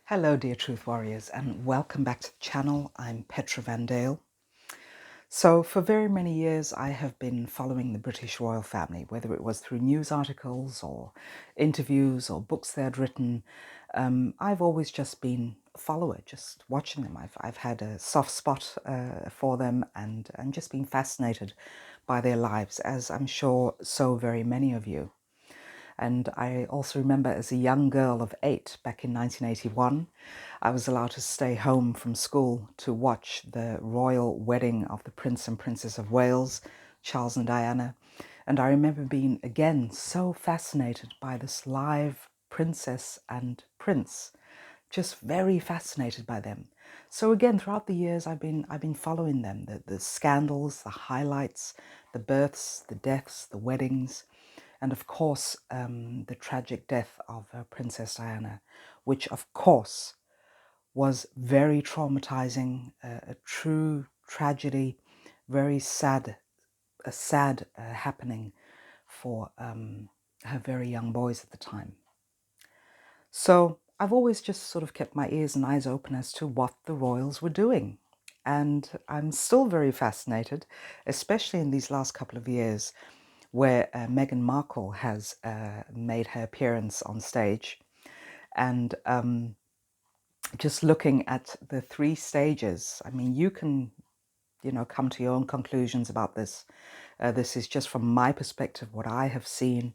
Hello dear Truth Warriors and welcome back to the channel. I'm Petra Van Dale. So for very many years I have been following the British royal family, whether it was through news articles or interviews or books they had written. I've always just been a follower, just watching them. I've had a soft spot for them and just been fascinated by their lives, as I'm sure so very many of you. And I also remember as a young girl of 8 back in 1981, I was allowed to stay home from school to watch the royal wedding of the Prince and Princess of Wales, Charles and Diana. And I remember being again so fascinated by this live princess and prince, just very fascinated by them. So again, throughout the years, I've been following them, the scandals, the highlights, the births, the deaths, the weddings, and of course, the tragic death of Princess Diana, which of course was very traumatizing, a true tragedy, very sad, a sad happening for her very young boys at the time. So I've always just sort of kept my ears and eyes open as to what the royals were doing. And I'm still very fascinated, especially in these last couple of years, where Meghan Markle has made her appearance on stage. And just looking at the 3 stages, I mean, you can, come to your own conclusions about this. This is just from my perspective, what I have seen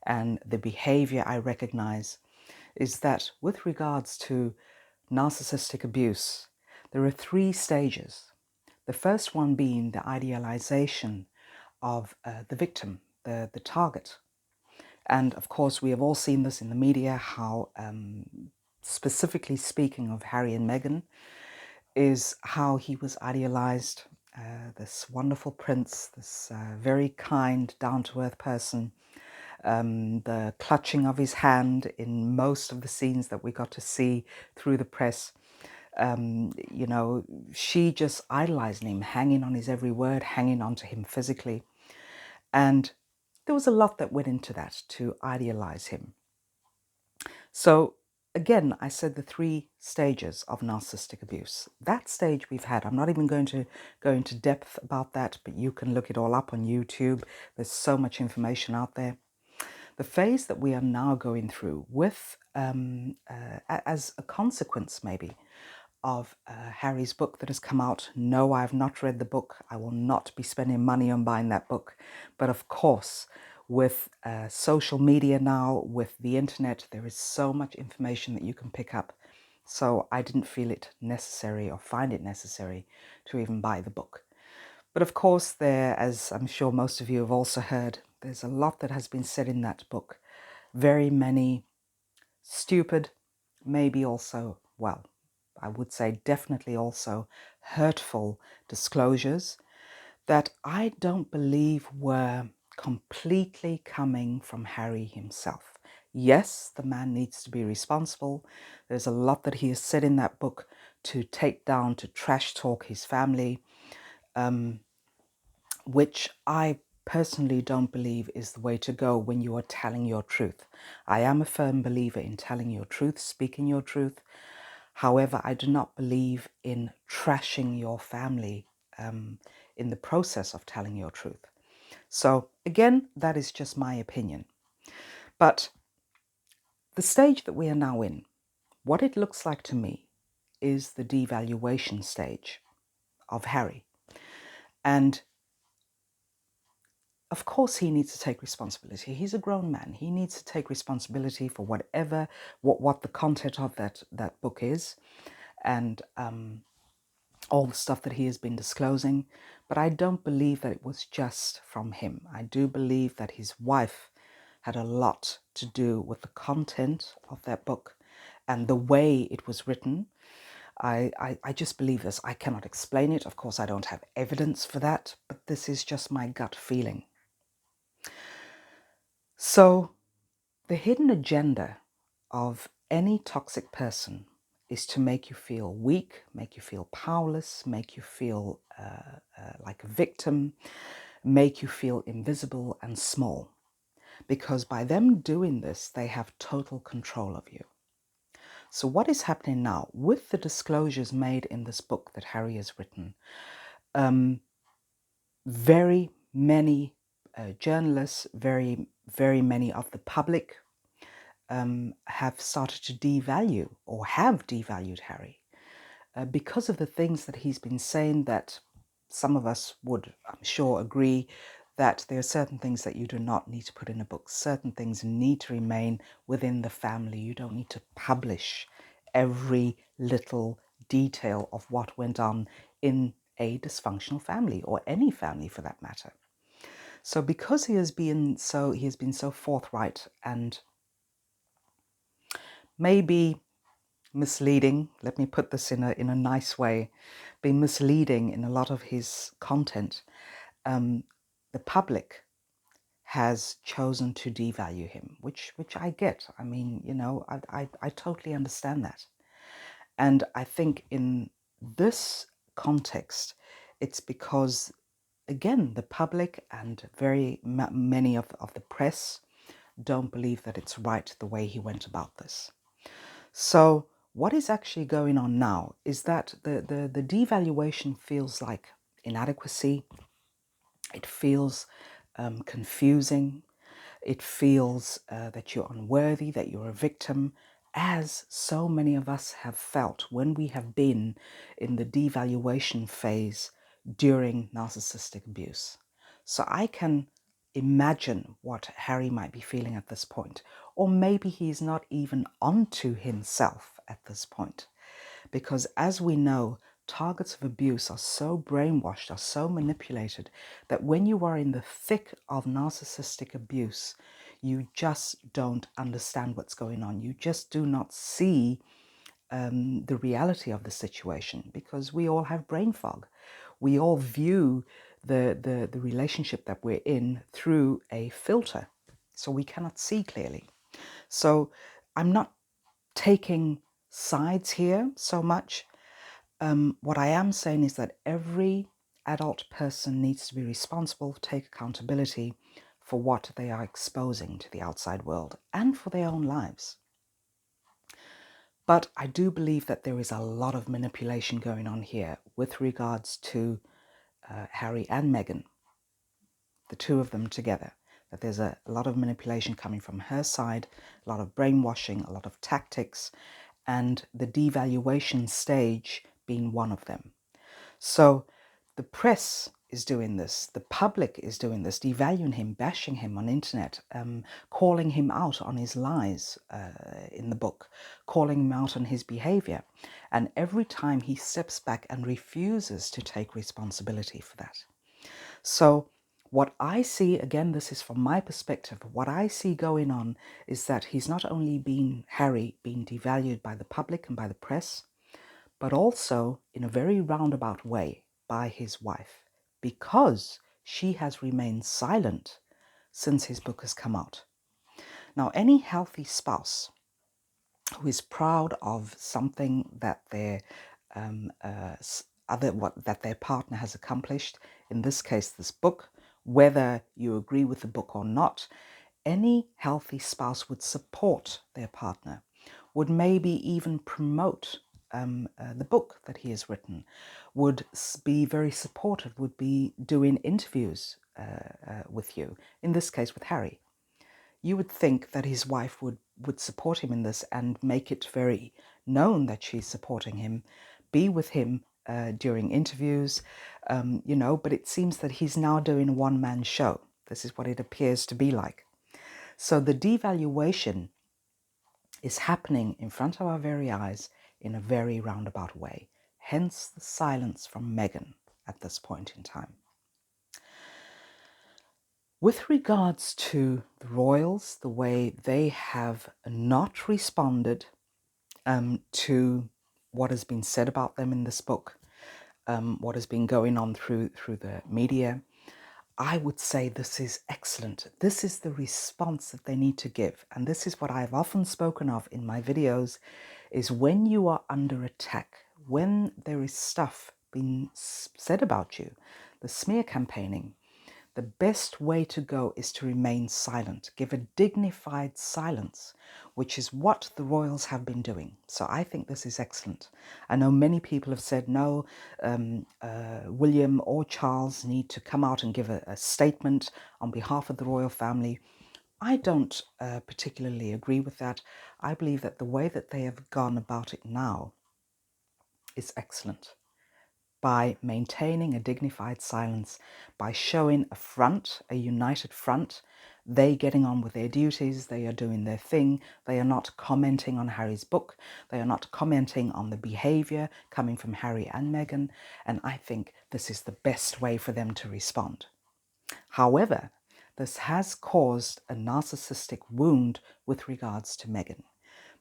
and the behavior I recognize is that with regards to narcissistic abuse, there are 3 stages. The first one being the idealization of the victim, the target. And of course, we have all seen this in the media, how specifically speaking of Harry and Meghan, is how he was idealized, this wonderful prince, this very kind, down-to-earth person, the clutching of his hand in most of the scenes that we got to see through the press. She just idolizing him, hanging on his every word, hanging on to him physically. And there was a lot that went into that to idealize him. So again, I said the 3 stages of narcissistic abuse. That stage we've had. I'm not even going to go into depth about that, but you can look it all up on YouTube. There's so much information out there. The phase that we are now going through with, as a consequence maybe, of Harry's book that has come out. No, I have not read the book. I will not be spending money on buying that book. But of course, with social media now, with the internet, there is so much information that you can pick up. So I didn't feel it necessary or find it necessary to even buy the book. But of course, there, as I'm sure most of you have also heard, there's a lot that has been said in that book. Very many stupid, maybe also, well, I would say definitely also hurtful disclosures that I don't believe were completely coming from Harry himself. Yes, the man needs to be responsible. There's a lot that he has said in that book to take down, to trash talk his family, which I personally don't believe is the way to go when you are telling your truth. I am a firm believer in telling your truth, speaking your truth. However, I do not believe in trashing your family in the process of telling your truth. So again, that is just my opinion. But the stage that we are now in, what it looks like to me is the devaluation stage of Harry. And of course, he needs to take responsibility. He's a grown man. He needs to take responsibility for whatever, what the content of that book is, and all the stuff that he has been disclosing. But I don't believe that it was just from him. I do believe that his wife had a lot to do with the content of that book and the way it was written. I just believe this. I cannot explain it. Of course, I don't have evidence for that, but this is just my gut feeling. So the hidden agenda of any toxic person is to make you feel weak, make you feel powerless, make you feel like a victim, make you feel invisible and small. Because by them doing this, they have total control of you. So what is happening now with the disclosures made in this book that Harry has written? Very many journalists, very many of the public have started to devalue or have devalued Harry because of the things that he's been saying, that some of us would, I'm sure, agree that there are certain things that you do not need to put in a book. Certain things need to remain within the family. You don't need to publish every little detail of what went on in a dysfunctional family, or any family for that matter. So because he has been so forthright and maybe misleading, let me put this in a nice way, been misleading in a lot of his content, the public has chosen to devalue him, which I get. I mean, you know, I totally understand that. And I think in this context, it's because, again, the public and very many of the press don't believe that it's right the way he went about this. So what is actually going on now is that the devaluation feels like inadequacy. It feels confusing. It feels that you're unworthy, that you're a victim, as so many of us have felt when we have been in the devaluation phase during narcissistic abuse. So I can imagine what Harry might be feeling at this point, or maybe he's not even onto himself at this point. Because as we know, targets of abuse are so brainwashed, are so manipulated, that when you are in the thick of narcissistic abuse, you just don't understand what's going on. You just do not see the reality of the situation, because we all have brain fog. We all view the relationship that we're in through a filter, so we cannot see clearly. So I'm not taking sides here so much. What I am saying is that every adult person needs to be responsible, take accountability for what they are exposing to the outside world and for their own lives. But I do believe that there is a lot of manipulation going on here with regards to Harry and Meghan, the two of them together. That there's a lot of manipulation coming from her side, a lot of brainwashing, a lot of tactics, and the devaluation stage being one of them. So the press is doing this, the public is doing this, devaluing him, bashing him on internet, calling him out on his lies in the book, calling him out on his behavior. And every time he steps back and refuses to take responsibility for that. So what I see, again, this is from my perspective, what I see going on is that he's not only Harry being devalued by the public and by the press, but also in a very roundabout way by his wife, because she has remained silent since his book has come out. Now, any healthy spouse who is proud of something that that their partner has accomplished, in this case, this book, whether you agree with the book or not, any healthy spouse would support their partner, would maybe even promote the book that he has written, would be very supportive, would be doing interviews with you, in this case with Harry. You would think that his wife would support him in this and make it very known that she's supporting him, be with him during interviews, you know, but it seems that he's now doing a one-man show. This is what it appears to be like. So the devaluation is happening in front of our very eyes in a very roundabout way. Hence the silence from Meghan at this point in time. With regards to the royals, the way they have not responded to what has been said about them in this book, what has been going on through the media, I would say this is excellent. This is the response that they need to give. And this is what I've often spoken of in my videos, is when you are under attack, when there is stuff being said about you, the smear campaigning, the best way to go is to remain silent, give a dignified silence, which is what the royals have been doing. So I think this is excellent. I know many people have said no, William or Charles need to come out and give a statement on behalf of the royal family. I don't particularly agree with that. I believe that the way that they have gone about it now is excellent, by maintaining a dignified silence, by showing a front, a united front. They getting on with their duties, they are doing their thing, they are not commenting on Harry's book, they are not commenting on the behaviour coming from Harry and Meghan, and I think this is the best way for them to respond. However, this has caused a narcissistic wound with regards to Meghan,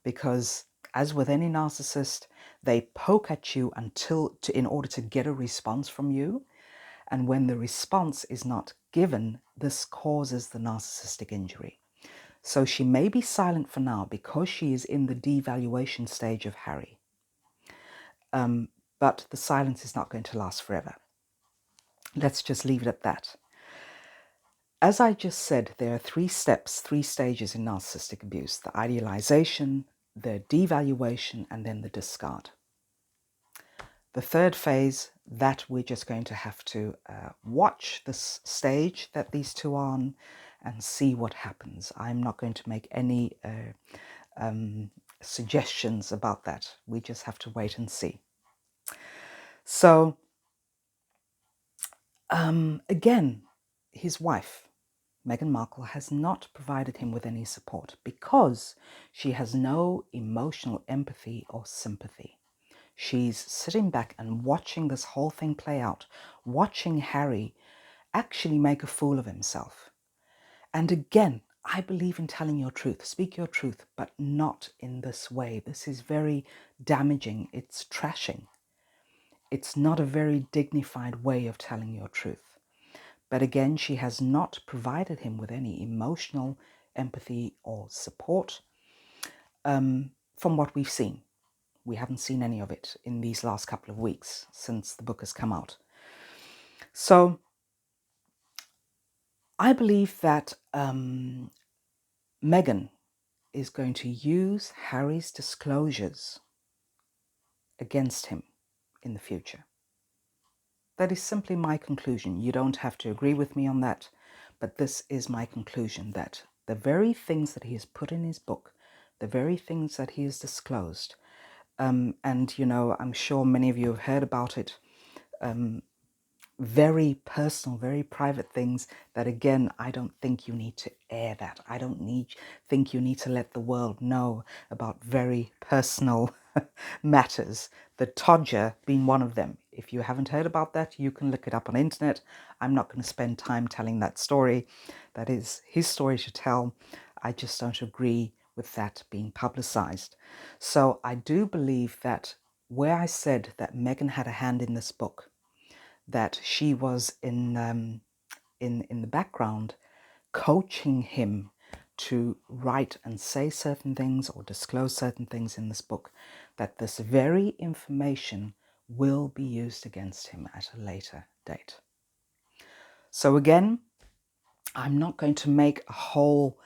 because as with any narcissist, they poke at you in order to get a response from you. And when the response is not given, this causes the narcissistic injury. So she may be silent for now because she is in the devaluation stage of Harry. But the silence is not going to last forever. Let's just leave it at that. As I just said, there are 3 steps, 3 stages in narcissistic abuse: the idealization, the devaluation, and then the discard. The third phase, that we're just going to have to watch this stage that these two are on and see what happens. I'm not going to make any suggestions about that. We just have to wait and see. So, again, his wife, Meghan Markle, has not provided him with any support because she has no emotional empathy or sympathy. She's sitting back and watching this whole thing play out, watching Harry actually make a fool of himself. And again, I believe in telling your truth. Speak your truth, but not in this way. This is very damaging. It's trashing. It's not a very dignified way of telling your truth. But again, she has not provided him with any emotional empathy or support from what we've seen. We haven't seen any of it in these last couple of weeks since the book has come out. So I believe that Meghan is going to use Harry's disclosures against him in the future. That is simply my conclusion. You don't have to agree with me on that, but this is my conclusion, that the very things that he has put in his book, the very things that he has disclosed, and, you know, I'm sure many of you have heard about it, very personal, very private things that, again, I don't think you need to air that. I don't think you need to let the world know about very personal matters, the Todger being one of them. If you haven't heard about that, you can look it up on the internet. I'm not going to spend time telling that story. That is his story to tell. I just don't agree with that being publicized. So I do believe that where I said that Meghan had a hand in this book, that she was in the background coaching him to write and say certain things or disclose certain things in this book, that this very information will be used against him at a later date. So again, I'm not going to make a whole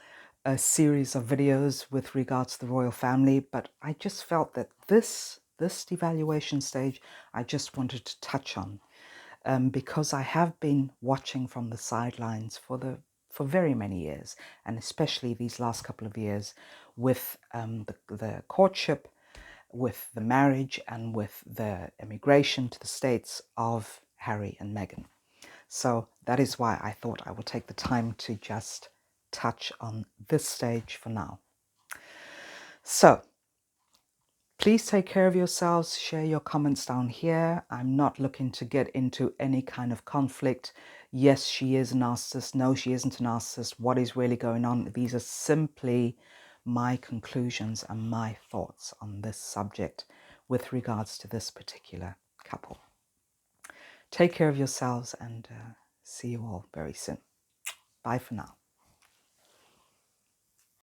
series of videos with regards to the royal family, but I just felt that this devaluation stage I just wanted to touch on. Because I have been watching from the sidelines for very many years, and especially these last couple of years with the courtship, with the marriage, and with the immigration to the States of Harry and Meghan. So that is why I thought I would take the time to just touch on this stage for now. So please take care of yourselves, share your comments down here. I'm not looking to get into any kind of conflict. Yes, she is a narcissist. No, she isn't a narcissist. What is really going on? These are simply my conclusions and my thoughts on this subject with regards to this particular couple. Take care of yourselves and see you all very soon. Bye for now.